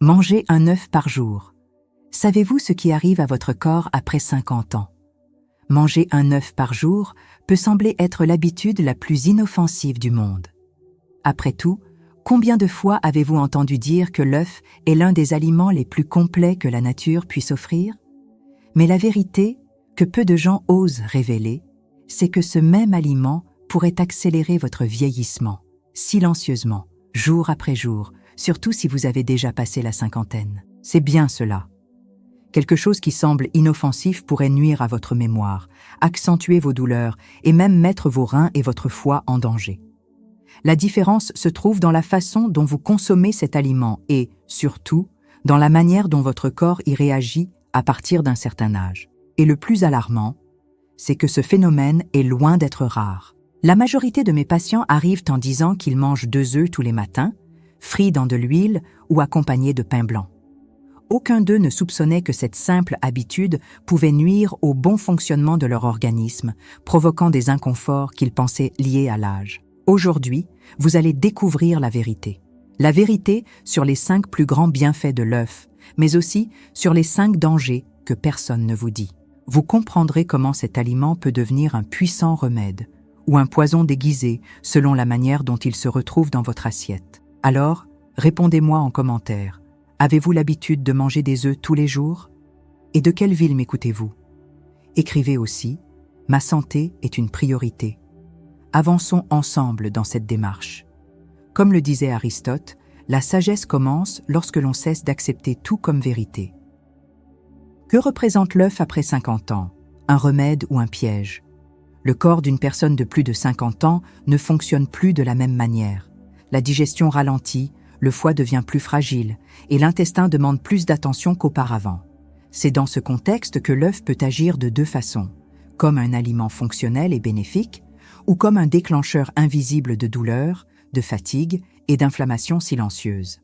Mangez un œuf par jour. Savez-vous ce qui arrive à votre corps après 50 ans? Manger un œuf par jour peut sembler être l'habitude la plus inoffensive du monde. Après tout, combien de fois avez-vous entendu dire que l'œuf est l'un des aliments les plus complets que la nature puisse offrir? Mais la vérité, que peu de gens osent révéler, c'est que ce même aliment pourrait accélérer votre vieillissement, silencieusement, jour après jour, surtout si vous avez déjà passé la cinquantaine. C'est bien cela. Quelque chose qui semble inoffensif pourrait nuire à votre mémoire, accentuer vos douleurs et même mettre vos reins et votre foie en danger. La différence se trouve dans la façon dont vous consommez cet aliment et, surtout, dans la manière dont votre corps y réagit à partir d'un certain âge. Et le plus alarmant, c'est que ce phénomène est loin d'être rare. La majorité de mes patients arrivent en disant qu'ils mangent 2 œufs tous les matins, frits dans de l'huile ou accompagnés de pain blanc. Aucun d'eux ne soupçonnait que cette simple habitude pouvait nuire au bon fonctionnement de leur organisme, provoquant des inconforts qu'ils pensaient liés à l'âge. Aujourd'hui, vous allez découvrir la vérité. La vérité sur les 5 plus grands bienfaits de l'œuf, mais aussi sur les 5 dangers que personne ne vous dit. Vous comprendrez comment cet aliment peut devenir un puissant remède ou un poison déguisé selon la manière dont il se retrouve dans votre assiette. Alors, répondez-moi en commentaire. Avez-vous l'habitude de manger des œufs tous les jours? Et de quelle ville m'écoutez-vous? Écrivez aussi « Ma santé est une priorité ». Avançons ensemble dans cette démarche. Comme le disait Aristote, la sagesse commence lorsque l'on cesse d'accepter tout comme vérité. Que représente l'œuf après 50 ans? Un remède ou un piège? Le corps d'une personne de plus de 50 ans ne fonctionne plus de la même manière. La digestion ralentit, le foie devient plus fragile et l'intestin demande plus d'attention qu'auparavant. C'est dans ce contexte que l'œuf peut agir de 2 façons, comme un aliment fonctionnel et bénéfique, ou comme un déclencheur invisible de douleur, de fatigue et d'inflammation silencieuse.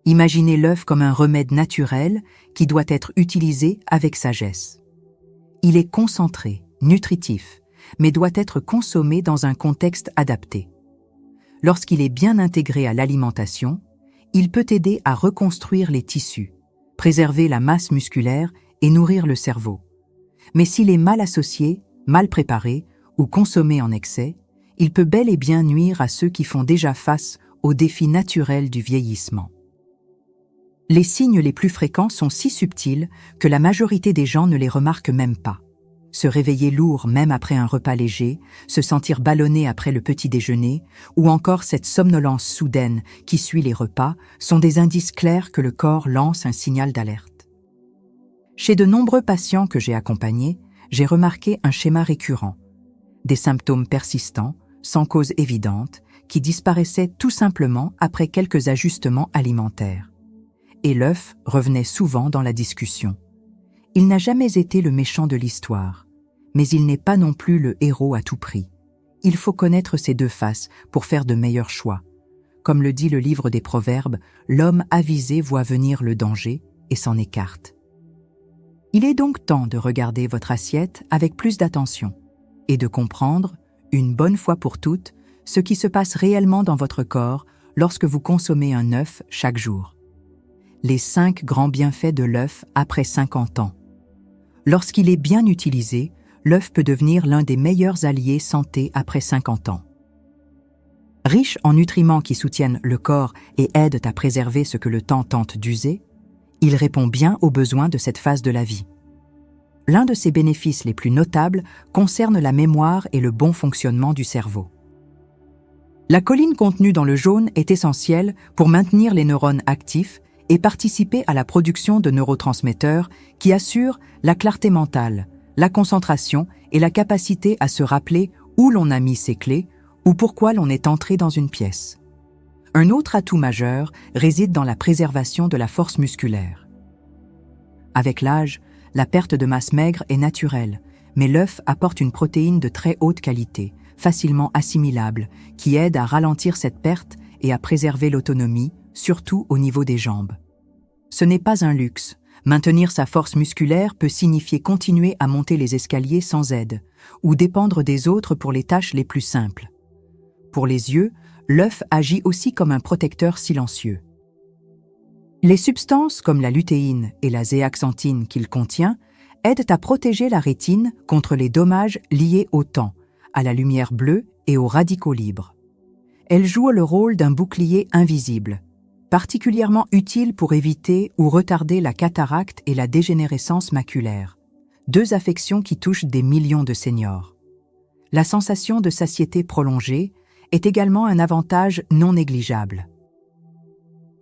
Imaginez l'œuf comme un remède naturel qui doit être utilisé avec sagesse. Il est concentré, nutritif, mais doit être consommé dans un contexte adapté. Lorsqu'il est bien intégré à l'alimentation, il peut aider à reconstruire les tissus, préserver la masse musculaire et nourrir le cerveau. Mais s'il est mal associé, mal préparé ou consommé en excès, il peut bel et bien nuire à ceux qui font déjà face aux défis naturels du vieillissement. Les signes les plus fréquents sont si subtils que la majorité des gens ne les remarquent même pas. Se réveiller lourd même après un repas léger, se sentir ballonné après le petit déjeuner, ou encore cette somnolence soudaine qui suit les repas, sont des indices clairs que le corps lance un signal d'alerte. Chez de nombreux patients que j'ai accompagnés, j'ai remarqué un schéma récurrent. Des symptômes persistants, sans cause évidente, qui disparaissaient tout simplement après quelques ajustements alimentaires. Et l'œuf revenait souvent dans la discussion. Il n'a jamais été le méchant de l'histoire, mais il n'est pas non plus le héros à tout prix. Il faut connaître ses 2 faces pour faire de meilleurs choix. Comme le dit le livre des Proverbes, l'homme avisé voit venir le danger et s'en écarte. Il est donc temps de regarder votre assiette avec plus d'attention et de comprendre, une bonne fois pour toutes, ce qui se passe réellement dans votre corps lorsque vous consommez un œuf chaque jour. Les 5 grands bienfaits de l'œuf après 50 ans. Lorsqu'il est bien utilisé, l'œuf peut devenir l'un des meilleurs alliés santé après 50 ans. Riche en nutriments qui soutiennent le corps et aident à préserver ce que le temps tente d'user, il répond bien aux besoins de cette phase de la vie. L'un de ses bénéfices les plus notables concerne la mémoire et le bon fonctionnement du cerveau. La choline contenue dans le jaune est essentielle pour maintenir les neurones actifs et participer à la production de neurotransmetteurs qui assurent la clarté mentale, la concentration et la capacité à se rappeler où l'on a mis ses clés ou pourquoi l'on est entré dans une pièce. Un autre atout majeur réside dans la préservation de la force musculaire. Avec l'âge, la perte de masse maigre est naturelle, mais l'œuf apporte une protéine de très haute qualité, facilement assimilable, qui aide à ralentir cette perte et à préserver l'autonomie, surtout au niveau des jambes. Ce n'est pas un luxe. Maintenir sa force musculaire peut signifier continuer à monter les escaliers sans aide, ou dépendre des autres pour les tâches les plus simples. Pour les yeux, l'œuf agit aussi comme un protecteur silencieux. Les substances comme la lutéine et la zéaxanthine qu'il contient aident à protéger la rétine contre les dommages liés au temps, à la lumière bleue et aux radicaux libres. Elles jouent le rôle d'un bouclier invisible, particulièrement utile pour éviter ou retarder la cataracte et la dégénérescence maculaire, deux affections qui touchent des millions de seniors. La sensation de satiété prolongée est également un avantage non négligeable.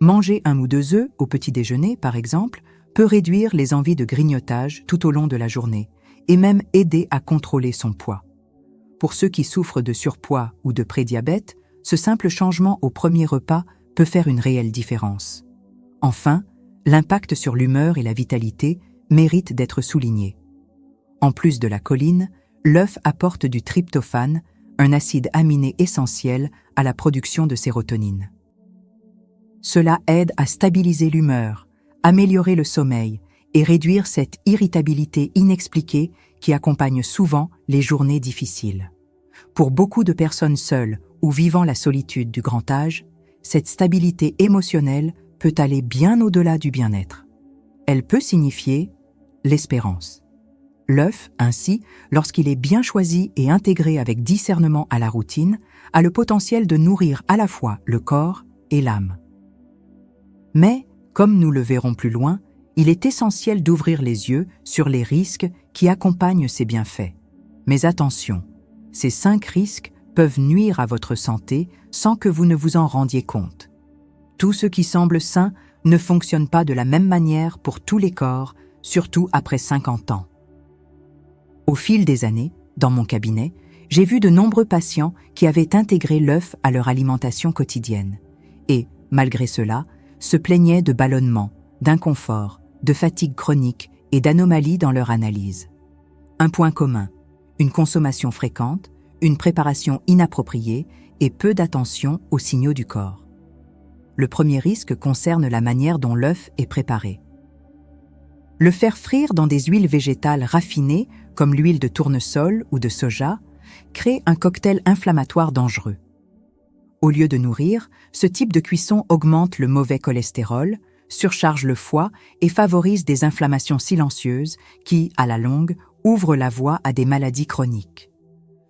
Manger 1 ou 2 œufs au petit déjeuner, par exemple, peut réduire les envies de grignotage tout au long de la journée et même aider à contrôler son poids. Pour ceux qui souffrent de surpoids ou de prédiabète, ce simple changement au premier repas peut faire une réelle différence. Enfin, l'impact sur l'humeur et la vitalité mérite d'être souligné. En plus de la choline, l'œuf apporte du tryptophane, un acide aminé essentiel à la production de sérotonine. Cela aide à stabiliser l'humeur, améliorer le sommeil et réduire cette irritabilité inexpliquée qui accompagne souvent les journées difficiles. Pour beaucoup de personnes seules ou vivant la solitude du grand âge, cette stabilité émotionnelle peut aller bien au-delà du bien-être. Elle peut signifier l'espérance. L'œuf, ainsi, lorsqu'il est bien choisi et intégré avec discernement à la routine, a le potentiel de nourrir à la fois le corps et l'âme. Mais, comme nous le verrons plus loin, il est essentiel d'ouvrir les yeux sur les risques qui accompagnent ces bienfaits. Mais attention, ces 5 risques peuvent nuire à votre santé sans que vous ne vous en rendiez compte. Tout ce qui semble sain ne fonctionne pas de la même manière pour tous les corps, surtout après 50 ans. Au fil des années, dans mon cabinet, j'ai vu de nombreux patients qui avaient intégré l'œuf à leur alimentation quotidienne et, malgré cela, se plaignaient de ballonnements, d'inconfort, de fatigue chronique et d'anomalies dans leur analyse. Un point commun, une consommation fréquente, une préparation inappropriée et peu d'attention aux signaux du corps. Le premier risque concerne la manière dont l'œuf est préparé. Le faire frire dans des huiles végétales raffinées, comme l'huile de tournesol ou de soja, crée un cocktail inflammatoire dangereux. Au lieu de nourrir, ce type de cuisson augmente le mauvais cholestérol, surcharge le foie et favorise des inflammations silencieuses qui, à la longue, ouvrent la voie à des maladies chroniques.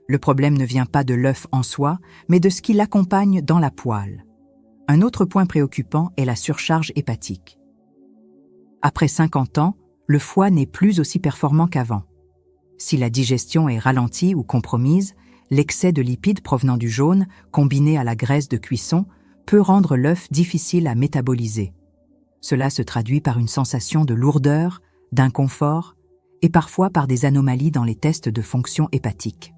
Le problème ne vient pas de l'œuf en soi, mais de ce qui l'accompagne dans la poêle. Un autre point préoccupant est la surcharge hépatique. Après 50 ans, le foie n'est plus aussi performant qu'avant. Si la digestion est ralentie ou compromise, l'excès de lipides provenant du jaune, combiné à la graisse de cuisson, peut rendre l'œuf difficile à métaboliser. Cela se traduit par une sensation de lourdeur, d'inconfort et parfois par des anomalies dans les tests de fonction hépatique.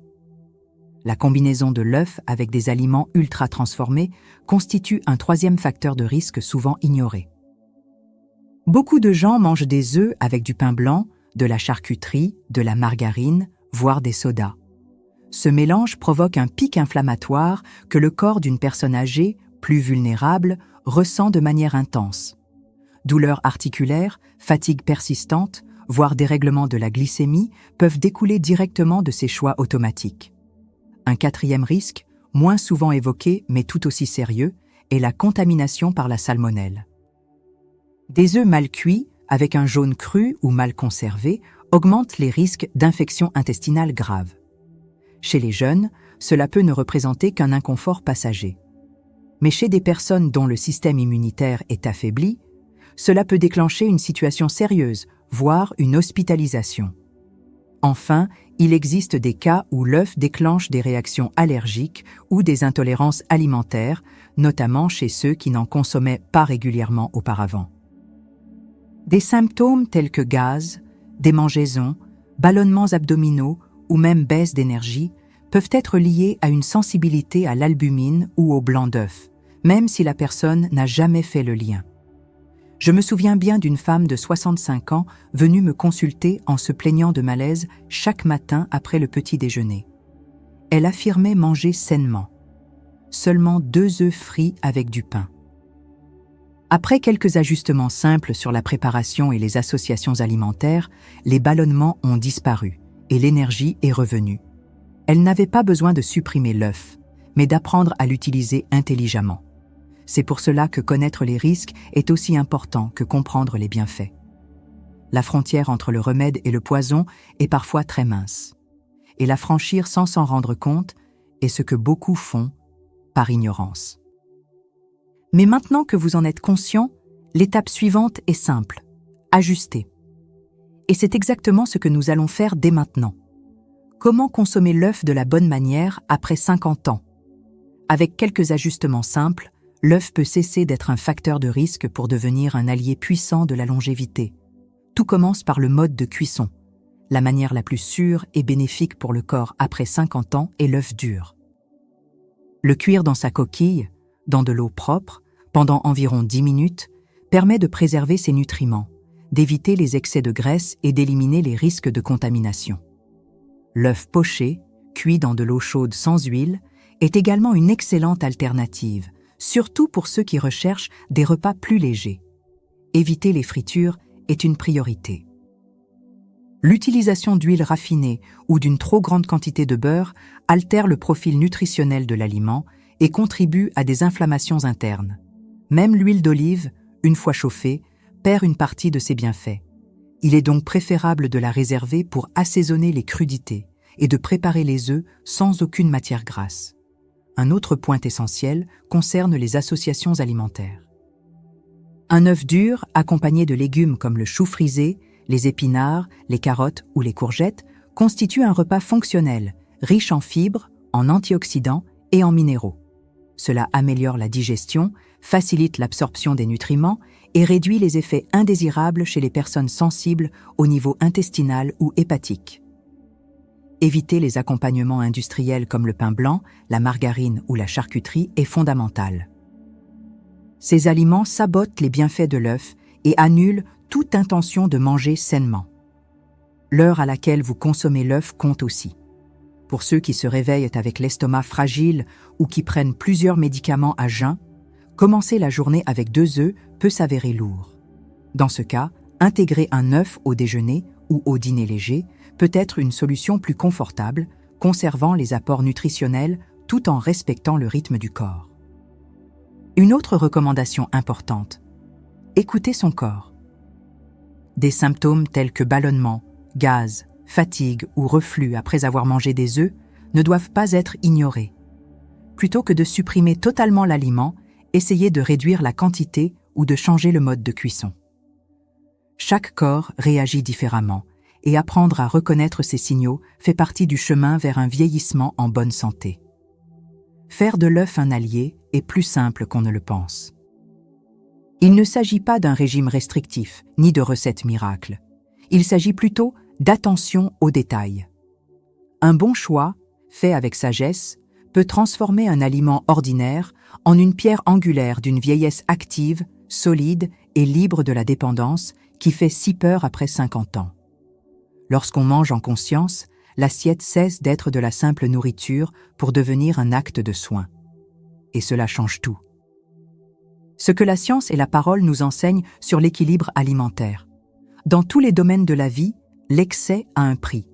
La combinaison de l'œuf avec des aliments ultra transformés constitue un 3e facteur de risque souvent ignoré. Beaucoup de gens mangent des œufs avec du pain blanc, de la charcuterie, de la margarine, voire des sodas. Ce mélange provoque un pic inflammatoire que le corps d'une personne âgée, plus vulnérable, ressent de manière intense. Douleurs articulaires, fatigue persistante, voire dérèglement de la glycémie peuvent découler directement de ces choix automatiques. Un 4e risque, moins souvent évoqué mais tout aussi sérieux, est la contamination par la salmonelle. Des œufs mal cuits, avec un jaune cru ou mal conservé, augmentent les risques d'infections intestinales graves. Chez les jeunes, cela peut ne représenter qu'un inconfort passager. Mais chez des personnes dont le système immunitaire est affaibli, cela peut déclencher une situation sérieuse, voire une hospitalisation. Enfin, il existe des cas où l'œuf déclenche des réactions allergiques ou des intolérances alimentaires, notamment chez ceux qui n'en consommaient pas régulièrement auparavant. Des symptômes tels que gaz, démangeaisons, ballonnements abdominaux ou même baisse d'énergie peuvent être liés à une sensibilité à l'albumine ou au blanc d'œuf, même si la personne n'a jamais fait le lien. Je me souviens bien d'une femme de 65 ans venue me consulter en se plaignant de malaise chaque matin après le petit déjeuner. Elle affirmait manger sainement. Seulement 2 œufs frits avec du pain. Après quelques ajustements simples sur la préparation et les associations alimentaires, les ballonnements ont disparu et l'énergie est revenue. Elle n'avait pas besoin de supprimer l'œuf, mais d'apprendre à l'utiliser intelligemment. C'est pour cela que connaître les risques est aussi important que comprendre les bienfaits. La frontière entre le remède et le poison est parfois très mince. Et la franchir sans s'en rendre compte est ce que beaucoup font par ignorance. Mais maintenant que vous en êtes conscient, l'étape suivante est simple, ajuster. Et c'est exactement ce que nous allons faire dès maintenant. Comment consommer l'œuf de la bonne manière après 50 ans? Avec quelques ajustements simples, l'œuf peut cesser d'être un facteur de risque pour devenir un allié puissant de la longévité. Tout commence par le mode de cuisson. La manière la plus sûre et bénéfique pour le corps après 50 ans est l'œuf dur. Le cuire dans sa coquille, dans de l'eau propre, pendant environ 10 minutes, permet de préserver ses nutriments, d'éviter les excès de graisse et d'éliminer les risques de contamination. L'œuf poché, cuit dans de l'eau chaude sans huile, est également une excellente alternative, surtout pour ceux qui recherchent des repas plus légers. Éviter les fritures est une priorité. L'utilisation d'huile raffinée ou d'une trop grande quantité de beurre altère le profil nutritionnel de l'aliment et contribue à des inflammations internes. Même l'huile d'olive, une fois chauffée, perd une partie de ses bienfaits. Il est donc préférable de la réserver pour assaisonner les crudités et de préparer les œufs sans aucune matière grasse. Un autre point essentiel concerne les associations alimentaires. Un œuf dur, accompagné de légumes comme le chou frisé, les épinards, les carottes ou les courgettes, constitue un repas fonctionnel, riche en fibres, en antioxydants et en minéraux. Cela améliore la digestion, facilite l'absorption des nutriments et réduit les effets indésirables chez les personnes sensibles au niveau intestinal ou hépatique. Éviter les accompagnements industriels comme le pain blanc, la margarine ou la charcuterie est fondamental. Ces aliments sabotent les bienfaits de l'œuf et annulent toute intention de manger sainement. L'heure à laquelle vous consommez l'œuf compte aussi. Pour ceux qui se réveillent avec l'estomac fragile ou qui prennent plusieurs médicaments à jeun, commencer la journée avec 2 œufs peut s'avérer lourd. Dans ce cas, intégrer un œuf au déjeuner ou au dîner léger peut être une solution plus confortable, conservant les apports nutritionnels tout en respectant le rythme du corps. Une autre recommandation importante, écouter son corps. Des symptômes tels que ballonnement, gaz, fatigue ou reflux après avoir mangé des œufs ne doivent pas être ignorés. Plutôt que de supprimer totalement l'aliment, essayez de réduire la quantité ou de changer le mode de cuisson. Chaque corps réagit différemment et apprendre à reconnaître ces signaux fait partie du chemin vers un vieillissement en bonne santé. Faire de l'œuf un allié est plus simple qu'on ne le pense. Il ne s'agit pas d'un régime restrictif, ni de recettes miracles. Il s'agit plutôt d'attention aux détails. Un bon choix, fait avec sagesse, peut transformer un aliment ordinaire en une pierre angulaire d'une vieillesse active, solide et libre de la dépendance qui fait si peur après 50 ans. Lorsqu'on mange en conscience, l'assiette cesse d'être de la simple nourriture pour devenir un acte de soin. Et cela change tout. Ce que la science et la parole nous enseignent sur l'équilibre alimentaire. Dans tous les domaines de la vie, l'excès a un prix.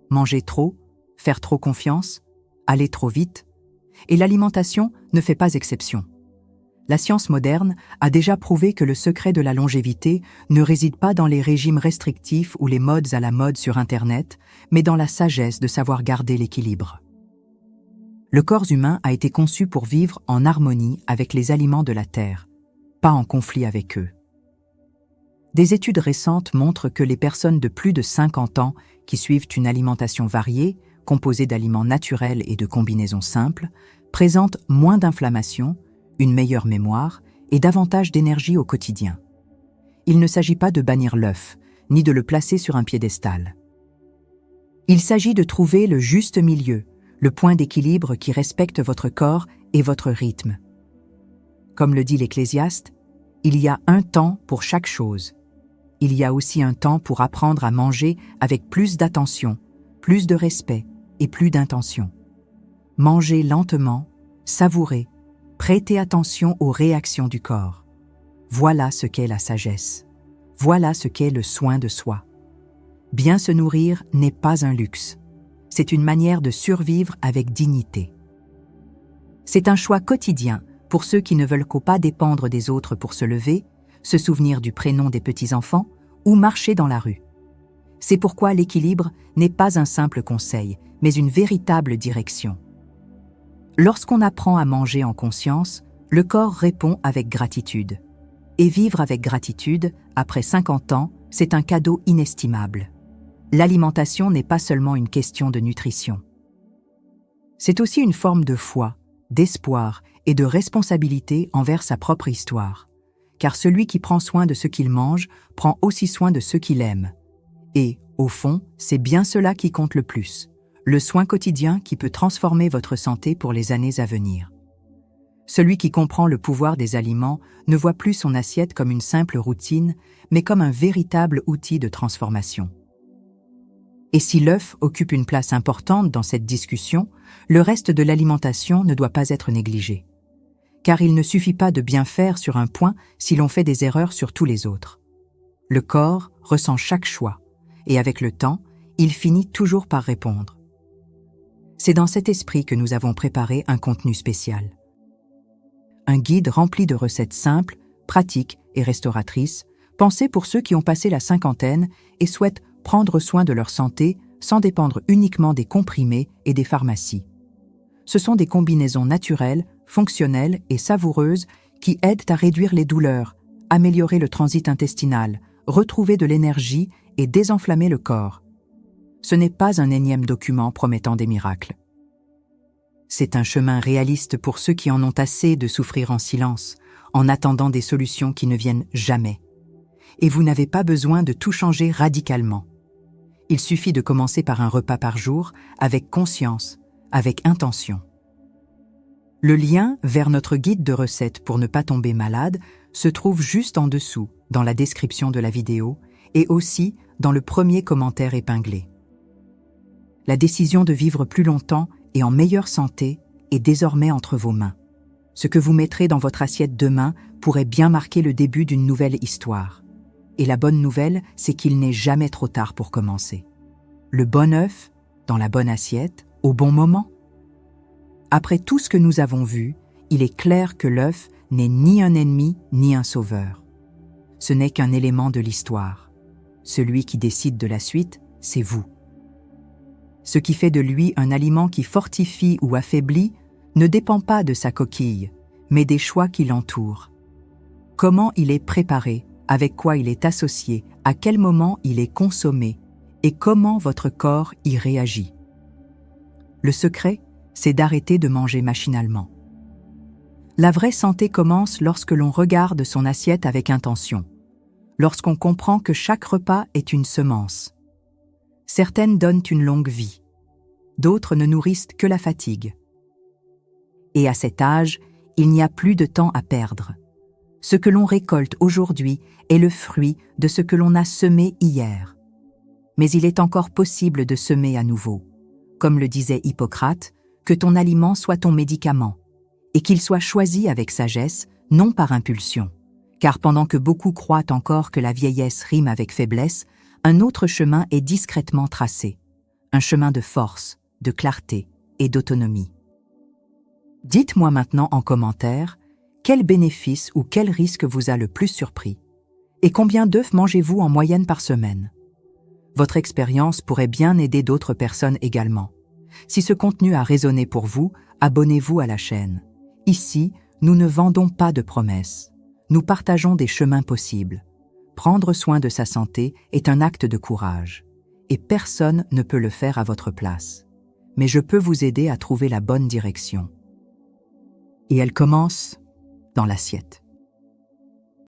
Manger trop, faire trop confiance, aller trop vite, et l'alimentation ne fait pas exception. La science moderne a déjà prouvé que le secret de la longévité ne réside pas dans les régimes restrictifs ou les modes à la mode sur Internet, mais dans la sagesse de savoir garder l'équilibre. Le corps humain a été conçu pour vivre en harmonie avec les aliments de la Terre, pas en conflit avec eux. Des études récentes montrent que les personnes de plus de 50 ans qui suivent une alimentation variée, composée d'aliments naturels et de combinaisons simples, présentent moins d'inflammation, une meilleure mémoire et davantage d'énergie au quotidien. Il ne s'agit pas de bannir l'œuf, ni de le placer sur un piédestal. Il s'agit de trouver le juste milieu, le point d'équilibre qui respecte votre corps et votre rythme. Comme le dit l'Ecclésiaste, il y a un temps pour chaque chose. Il y a aussi un temps pour apprendre à manger avec plus d'attention, plus de respect et plus d'intention. Mangez lentement, savourez, prêtez attention aux réactions du corps. Voilà ce qu'est la sagesse. Voilà ce qu'est le soin de soi. Bien se nourrir n'est pas un luxe. C'est une manière de survivre avec dignité. C'est un choix quotidien pour ceux qui ne veulent pas dépendre des autres pour se lever, se souvenir du prénom des petits-enfants ou marcher dans la rue. C'est pourquoi l'équilibre n'est pas un simple conseil, mais une véritable direction. Lorsqu'on apprend à manger en conscience, le corps répond avec gratitude. Et vivre avec gratitude, après 50 ans, c'est un cadeau inestimable. L'alimentation n'est pas seulement une question de nutrition. C'est aussi une forme de foi, d'espoir et de responsabilité envers sa propre histoire. Car celui qui prend soin de ce qu'il mange prend aussi soin de ceux qu'il aime. Et, au fond, c'est bien cela qui compte le plus. Le soin quotidien qui peut transformer votre santé pour les années à venir. Celui qui comprend le pouvoir des aliments ne voit plus son assiette comme une simple routine, mais comme un véritable outil de transformation. Et si l'œuf occupe une place importante dans cette discussion, le reste de l'alimentation ne doit pas être négligé. Car il ne suffit pas de bien faire sur un point si l'on fait des erreurs sur tous les autres. Le corps ressent chaque choix, et avec le temps, il finit toujours par répondre. C'est dans cet esprit que nous avons préparé un contenu spécial. Un guide rempli de recettes simples, pratiques et restauratrices, pensé pour ceux qui ont passé la cinquantaine et souhaitent prendre soin de leur santé sans dépendre uniquement des comprimés et des pharmacies. Ce sont des combinaisons naturelles, fonctionnelles et savoureuses qui aident à réduire les douleurs, améliorer le transit intestinal, retrouver de l'énergie et désenflammer le corps. Ce n'est pas un énième document promettant des miracles. C'est un chemin réaliste pour ceux qui en ont assez de souffrir en silence, en attendant des solutions qui ne viennent jamais. Et vous n'avez pas besoin de tout changer radicalement. Il suffit de commencer par un repas par jour, avec conscience, avec intention. Le lien vers notre guide de recettes pour ne pas tomber malade se trouve juste en dessous, dans la description de la vidéo, et aussi dans le premier commentaire épinglé. La décision de vivre plus longtemps et en meilleure santé est désormais entre vos mains. Ce que vous mettrez dans votre assiette demain pourrait bien marquer le début d'une nouvelle histoire. Et la bonne nouvelle, c'est qu'il n'est jamais trop tard pour commencer. Le bon œuf, dans la bonne assiette, au bon moment. Après tout ce que nous avons vu, il est clair que l'œuf n'est ni un ennemi ni un sauveur. Ce n'est qu'un élément de l'histoire. Celui qui décide de la suite, c'est vous. Ce qui fait de lui un aliment qui fortifie ou affaiblit ne dépend pas de sa coquille, mais des choix qui l'entourent. Comment il est préparé, avec quoi il est associé, à quel moment il est consommé, et comment votre corps y réagit. Le secret, c'est d'arrêter de manger machinalement. La vraie santé commence lorsque l'on regarde son assiette avec intention, lorsqu'on comprend que chaque repas est une semence. Certaines donnent une longue vie, d'autres ne nourrissent que la fatigue. Et à cet âge, il n'y a plus de temps à perdre. Ce que l'on récolte aujourd'hui est le fruit de ce que l'on a semé hier. Mais il est encore possible de semer à nouveau. Comme le disait Hippocrate, que ton aliment soit ton médicament, et qu'il soit choisi avec sagesse, non par impulsion. Car pendant que beaucoup croient encore que la vieillesse rime avec faiblesse, un autre chemin est discrètement tracé. Un chemin de force, de clarté et d'autonomie. Dites-moi maintenant en commentaire, quel bénéfice ou quel risque vous a le plus surpris? Et combien d'œufs mangez-vous en moyenne par semaine? Votre expérience pourrait bien aider d'autres personnes également. Si ce contenu a résonné pour vous, abonnez-vous à la chaîne. Ici, nous ne vendons pas de promesses. Nous partageons des chemins possibles. Prendre soin de sa santé est un acte de courage. Et personne ne peut le faire à votre place. Mais je peux vous aider à trouver la bonne direction. Et elle commence dans l'assiette.